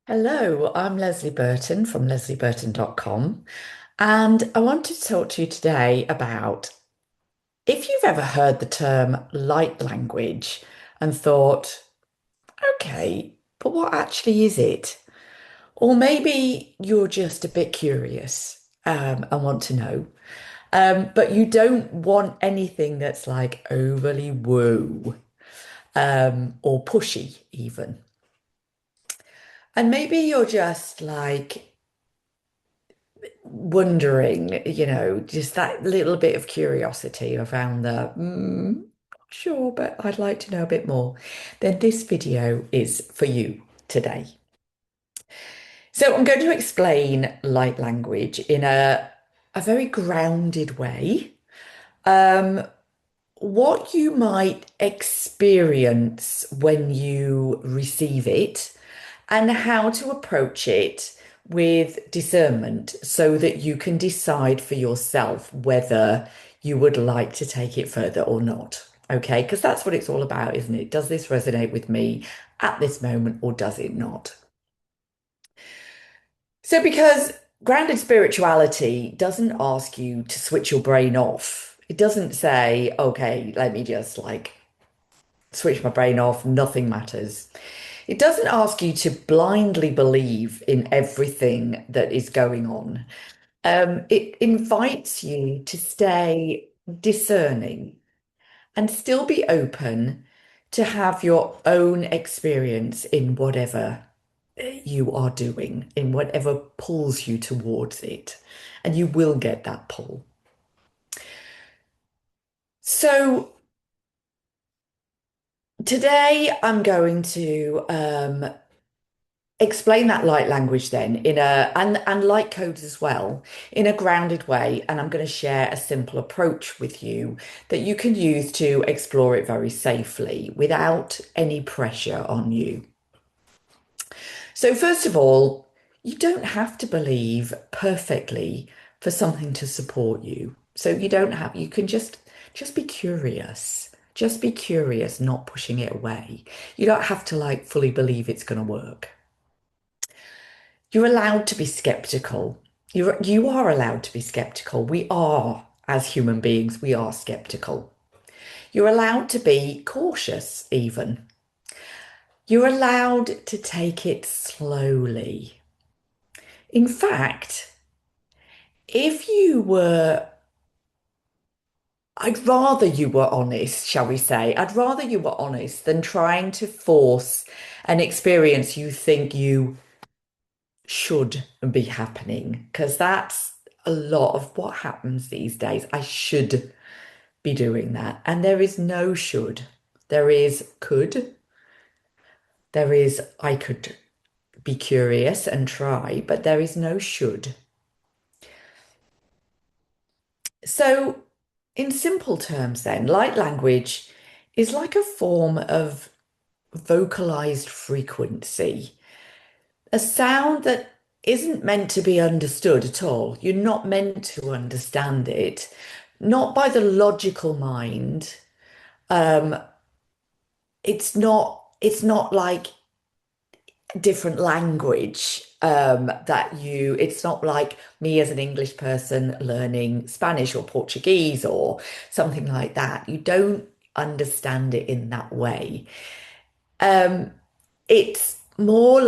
Hello, I'm Leslie Burton from leslieburton.com, and I want to talk to you today about if you've ever heard the term light language and thought, okay, but what actually is it? Or maybe you're just a bit curious and want to know, but you don't want anything that's like overly woo or pushy even. And maybe you're just like, wondering, just that little bit of curiosity around the, sure, but I'd like to know a bit more, then this video is for you today. So I'm going to explain light language in a very grounded way. Um, what you might experience when you receive it and how to approach it with discernment so that you can decide for yourself whether you would like to take it further or not. Okay, because that's what it's all about, isn't it? Does this resonate with me at this moment or does it not? So, because grounded spirituality doesn't ask you to switch your brain off, it doesn't say, okay, let me just like switch my brain off, nothing matters. It doesn't ask you to blindly believe in everything that is going on. It invites you to stay discerning and still be open to have your own experience in whatever you are doing, in whatever pulls you towards it. And you will get that pull. So today I'm going to explain that light language then in a and light codes as well in a grounded way, and I'm going to share a simple approach with you that you can use to explore it very safely without any pressure on you. So first of all, you don't have to believe perfectly for something to support you. So you don't have, you can just be curious. Just be curious, not pushing it away. You don't have to like fully believe it's going to work. You're allowed to be skeptical. You are allowed to be skeptical. We are, as human beings, we are skeptical. You're allowed to be cautious, even. You're allowed to take it slowly. In fact, if you were, I'd rather you were honest, shall we say. I'd rather you were honest than trying to force an experience you think you should be happening, because that's a lot of what happens these days. I should be doing that. And there is no should. There is could. There is I could be curious and try, but there is no should. So, in simple terms, then, light language is like a form of vocalized frequency, a sound that isn't meant to be understood at all. You're not meant to understand it, not by the logical mind. Um, it's not like different language that it's not like me as an English person learning Spanish or Portuguese or something like that. You don't understand it in that way. Um, it's more,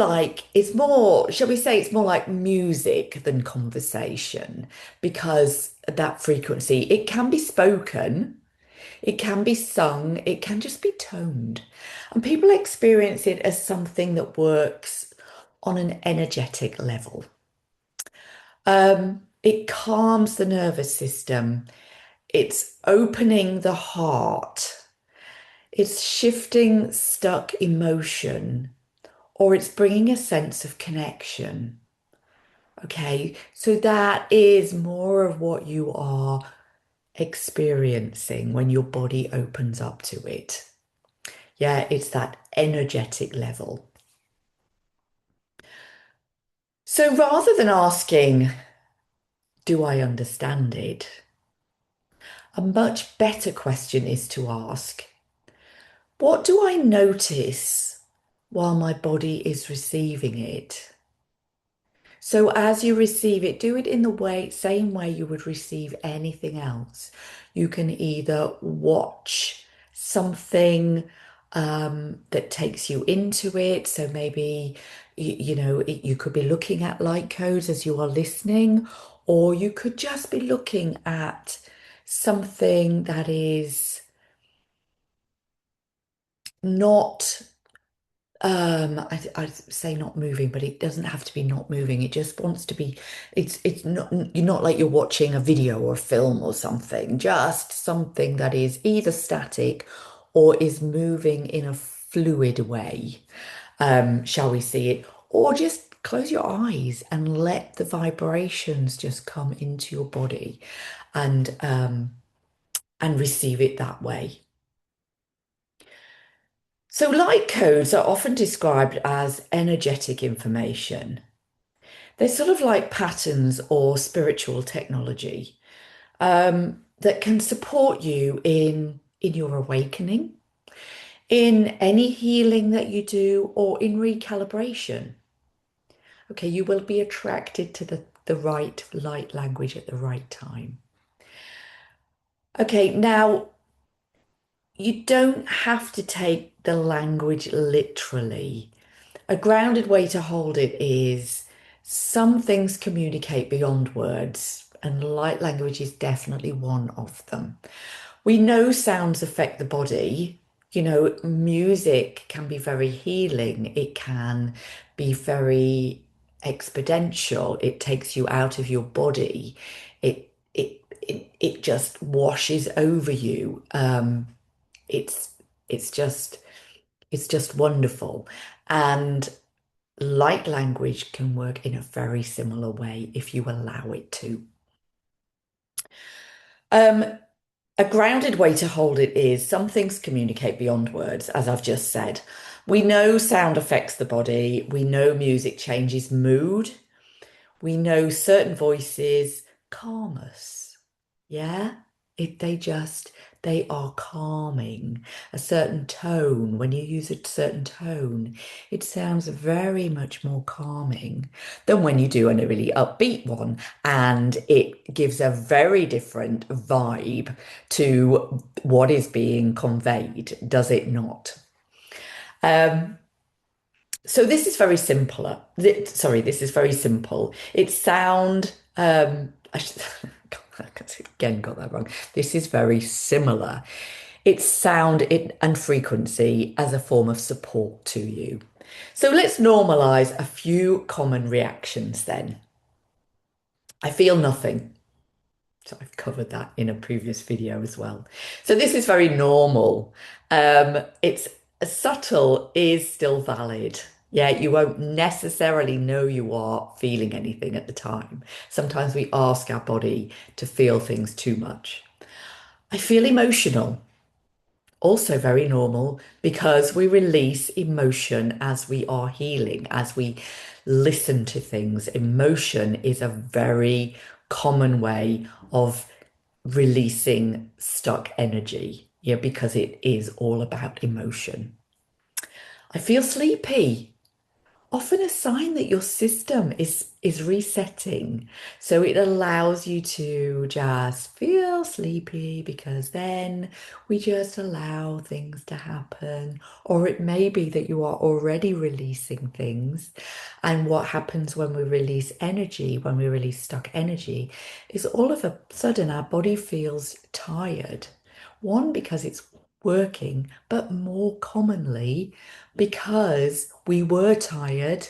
shall we say, it's more like music than conversation because that frequency, it can be spoken, it can be sung, it can just be toned. And people experience it as something that works on an energetic level. It calms the nervous system, it's opening the heart, it's shifting stuck emotion, or it's bringing a sense of connection. Okay, so that is more of what you are experiencing when your body opens up to it. Yeah, it's that energetic level. So rather than asking, do I understand it? A much better question is to ask, what do I notice while my body is receiving it. So as you receive it, do it in the same way you would receive anything else. You can either watch something that takes you into it. So maybe, you could be looking at light codes as you are listening, or you could just be looking at something that is not I'd say not moving, but it doesn't have to be not moving. It just wants to be, it's not, you're not like you're watching a video or a film or something, just something that is either static or is moving in a fluid way. Shall we see it? Or just close your eyes and let the vibrations just come into your body and receive it that way. So light codes are often described as energetic information. They're sort of like patterns or spiritual technology that can support you in your awakening, in any healing that you do, or in recalibration. Okay, you will be attracted to the right light language at the right time. Okay, now you don't have to take the language literally. A grounded way to hold it is some things communicate beyond words, and light language is definitely one of them. We know sounds affect the body. Music can be very healing. It can be very exponential. It takes you out of your body. It just washes over you. It's it's just it's just wonderful. And light language can work in a very similar way if you allow it to. Um, a grounded way to hold it is some things communicate beyond words, as I've just said. We know sound affects the body. We know music changes mood. We know certain voices calm us. Yeah, they are calming. A certain tone, when you use a certain tone, it sounds very much more calming than when you do a really upbeat one, and it gives a very different vibe to what is being conveyed, does it not? Um, so this is very simpler. Sorry, this is very simple. It's sound. I again got that wrong. This is very similar. It's and frequency as a form of support to you. So let's normalize a few common reactions then. I feel nothing. So I've covered that in a previous video as well. So this is very normal. It's subtle is still valid. Yeah, you won't necessarily know you are feeling anything at the time. Sometimes we ask our body to feel things too much. I feel emotional. Also very normal because we release emotion as we are healing, as we listen to things. Emotion is a very common way of releasing stuck energy, yeah, because it is all about emotion. I feel sleepy. Often a sign that your system is resetting. So it allows you to just feel sleepy because then we just allow things to happen. Or it may be that you are already releasing things. And what happens when we release energy, when we release stuck energy, is all of a sudden our body feels tired. One, because it's working, but more commonly because we were tired,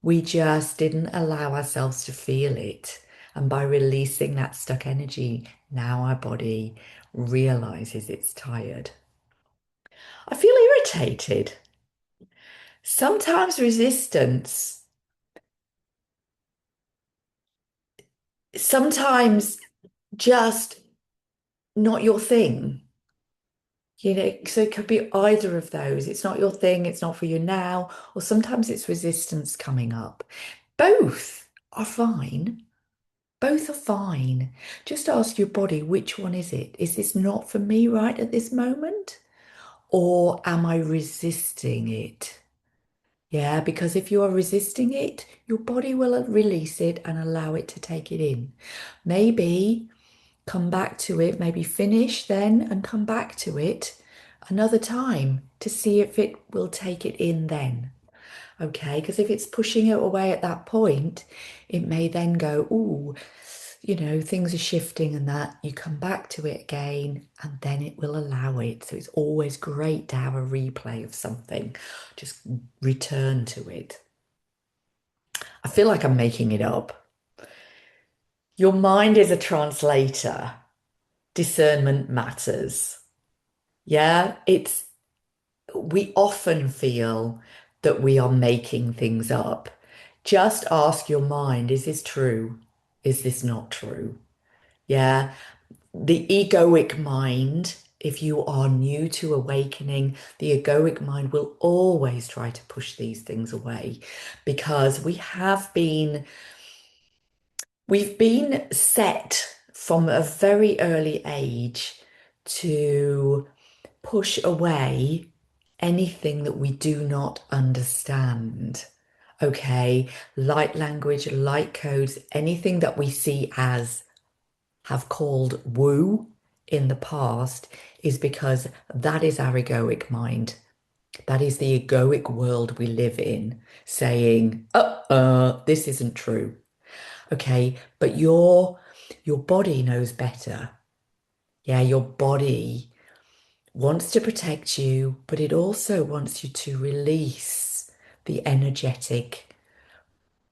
we just didn't allow ourselves to feel it. And by releasing that stuck energy, now our body realizes it's tired. I feel irritated. Sometimes resistance, sometimes just not your thing. So it could be either of those. It's not your thing, it's not for you now, or sometimes it's resistance coming up. Both are fine. Both are fine. Just ask your body, which one is it? Is this not for me right at this moment? Or am I resisting it? Yeah, because if you are resisting it, your body will release it and allow it to take it in. Maybe come back to it, maybe finish then and come back to it another time to see if it will take it in then. Okay, because if it's pushing it away at that point, it may then go, ooh, things are shifting and that you come back to it again and then it will allow it. So it's always great to have a replay of something. Just return to it. I feel like I'm making it up. Your mind is a translator. Discernment matters. Yeah, we often feel that we are making things up. Just ask your mind, is this true? Is this not true? Yeah. The egoic mind, if you are new to awakening, the egoic mind will always try to push these things away because we've been set from a very early age to push away anything that we do not understand. Okay, light language, light codes, anything that we see as have called woo in the past is because that is our egoic mind. That is the egoic world we live in, saying, this isn't true. Okay, but your body knows better. Yeah, your body wants to protect you, but it also wants you to release the energetic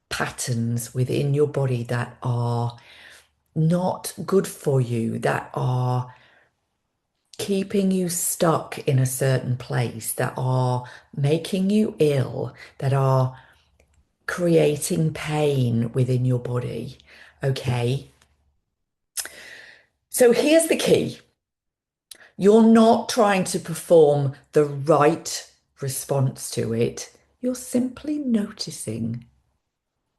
patterns within your body that are not good for you, that are keeping you stuck in a certain place, that are making you ill, that are creating pain within your body. Okay. So here's the key. You're not trying to perform the right response to it. You're simply noticing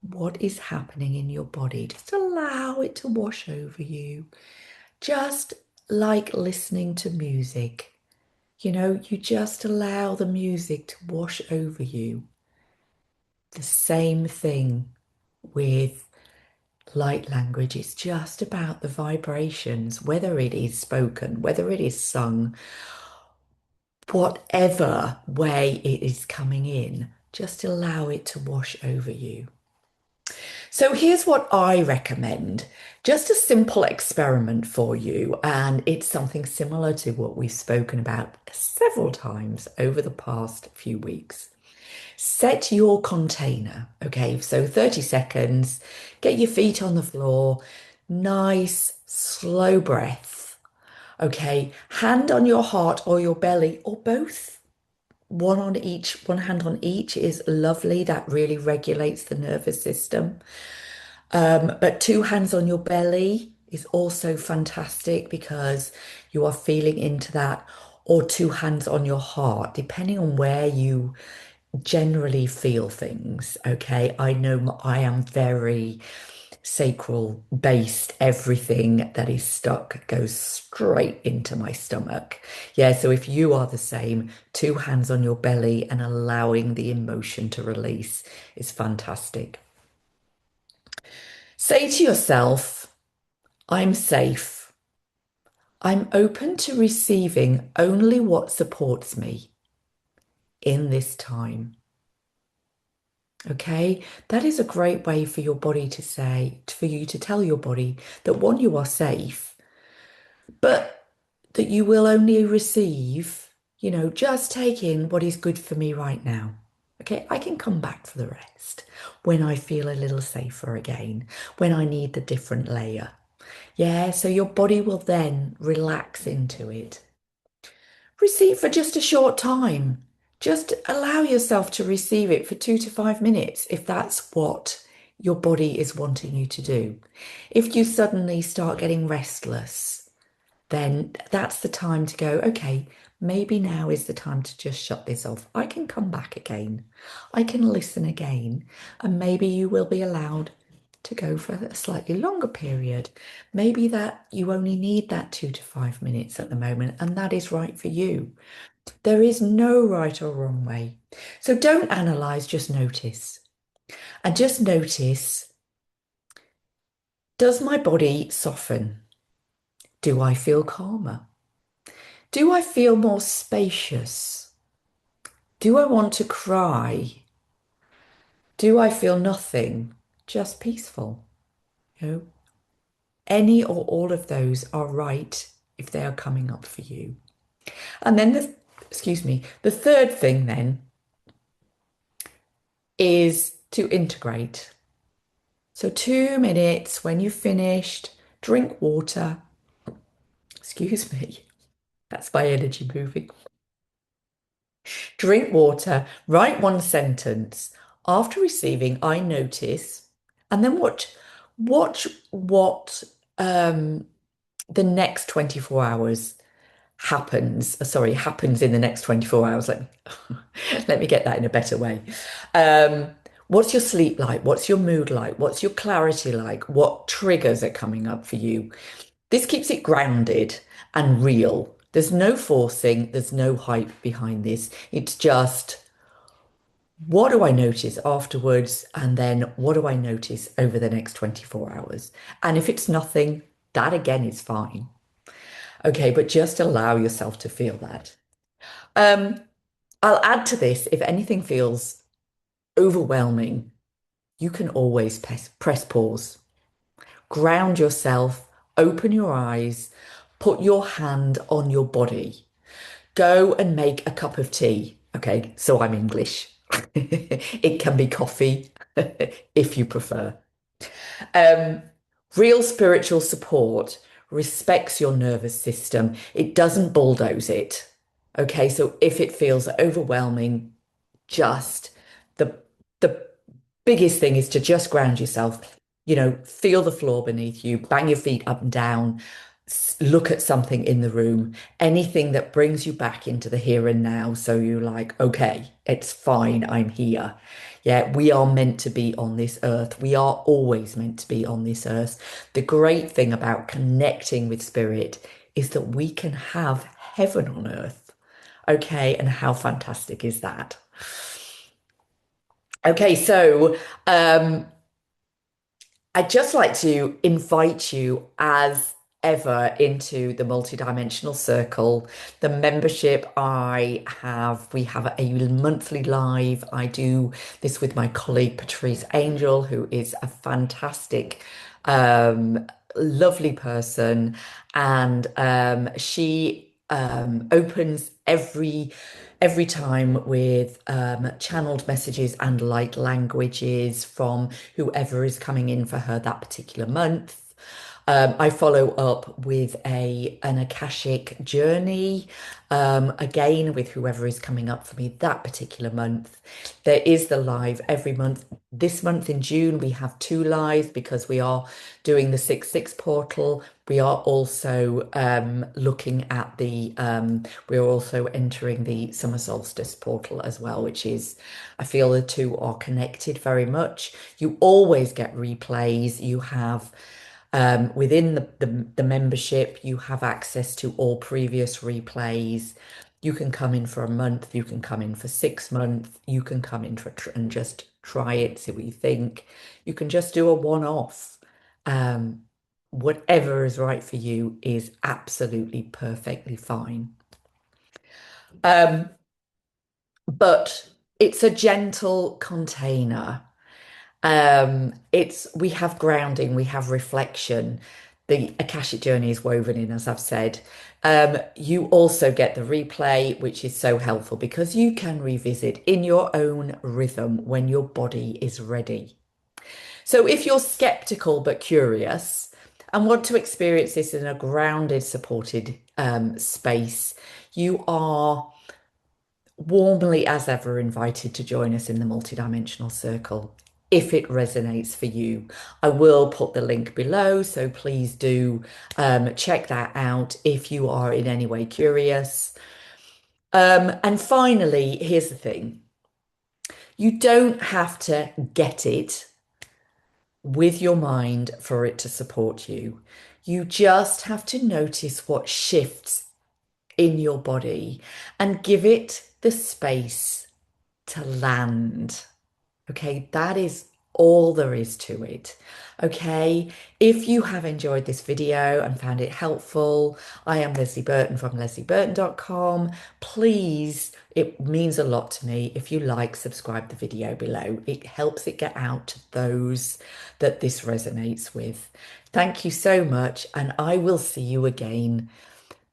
what is happening in your body. Just allow it to wash over you. Just like listening to music. You just allow the music to wash over you. The same thing with light language. It's just about the vibrations, whether it is spoken, whether it is sung, whatever way it is coming in, just allow it to wash over you. So here's what I recommend. Just a simple experiment for you, and it's something similar to what we've spoken about several times over the past few weeks. Set your container, okay? So 30 seconds, get your feet on the floor, nice, slow breath, okay? Hand on your heart or your belly or both. One hand on each is lovely. That really regulates the nervous system. But two hands on your belly is also fantastic because you are feeling into that, or two hands on your heart, depending on where you generally feel things. Okay, I know I am very sacral based. Everything that is stuck goes straight into my stomach. Yeah, so if you are the same, two hands on your belly and allowing the emotion to release is fantastic. Say to yourself, I'm safe. I'm open to receiving only what supports me in this time. Okay, that is a great way for your body to say, for you to tell your body that one, you are safe, but that you will only receive, just take in what is good for me right now. Okay, I can come back for the rest when I feel a little safer again, when I need the different layer. Yeah, so your body will then relax into it. Receive for just a short time. Just allow yourself to receive it for 2 to 5 minutes if that's what your body is wanting you to do. If you suddenly start getting restless, then that's the time to go, okay, maybe now is the time to just shut this off. I can come back again. I can listen again, and maybe you will be allowed to go for a slightly longer period. Maybe that you only need that 2 to 5 minutes at the moment, and that is right for you. There is no right or wrong way. So don't analyze, just notice. And just notice, does my body soften? Do I feel calmer? Do I feel more spacious? Do I want to cry? Do I feel nothing? Just peaceful? You know, any or all of those are right if they are coming up for you. And then excuse me, the third thing then is to integrate. So 2 minutes when you've finished, drink water. Excuse me, that's my energy moving. Drink water, write one sentence. After receiving, I notice, and then watch what the next 24 hours happens in the next 24 hours. Let me get that in a better way. Um, what's your sleep like? What's your mood like? What's your clarity like? What triggers are coming up for you? This keeps it grounded and real. There's no forcing, there's no hype behind this. It's just what do I notice afterwards? And then what do I notice over the next 24 hours? And if it's nothing, that again is fine. Okay, but just allow yourself to feel that. Um, I'll add to this, if anything feels overwhelming, you can always press pause, ground yourself, open your eyes, put your hand on your body, go and make a cup of tea. Okay, so I'm English. It can be coffee if you prefer. Um, Real spiritual support respects your nervous system. It doesn't bulldoze it. Okay, so if it feels overwhelming, just the the biggest thing is to just ground yourself. Feel the floor beneath you, bang your feet up and down, look at something in the room, anything that brings you back into the here and now. So you're like, okay, it's fine, I'm here. Yeah, we are meant to be on this earth. We are always meant to be on this earth. The great thing about connecting with spirit is that we can have heaven on earth. Okay, and how fantastic is that? Okay, so I'd just like to invite you as ever into the multidimensional circle. The membership we have a monthly live. I do this with my colleague Patrice Angel, who is a fantastic, um, lovely person. And she opens every time with channeled messages and light languages from whoever is coming in for her that particular month. I follow up with an Akashic journey, again with whoever is coming up for me that particular month. There is the live every month. This month in June, we have two lives because we are doing the 6/6 portal. We are also looking at we are also entering the summer solstice portal as well, which is, I feel the two are connected very much. You always get replays. You have within the membership, you have access to all previous replays. You can come in for a month, you can come in for 6 months, you can come in for and just try it, see what you think. You can just do a one-off. Um, Whatever is right for you is absolutely perfectly fine. Um, but it's a gentle container. It's We have grounding, we have reflection. The Akashic journey is woven in, as I've said. You also get the replay, which is so helpful because you can revisit in your own rhythm when your body is ready. So if you're skeptical but curious and want to experience this in a grounded, supported space, you are warmly as ever invited to join us in the multidimensional circle if it resonates for you. I will put the link below, so please do check that out if you are in any way curious. And finally, here's the thing. You don't have to get it with your mind for it to support you. You just have to notice what shifts in your body and give it the space to land. Okay, that is all there is to it. Okay, if you have enjoyed this video and found it helpful, I am Leslie Burton from leslieburton.com. Please, it means a lot to me if you like, subscribe the video below. It helps it get out to those that this resonates with. Thank you so much, and I will see you again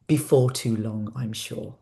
before too long, I'm sure.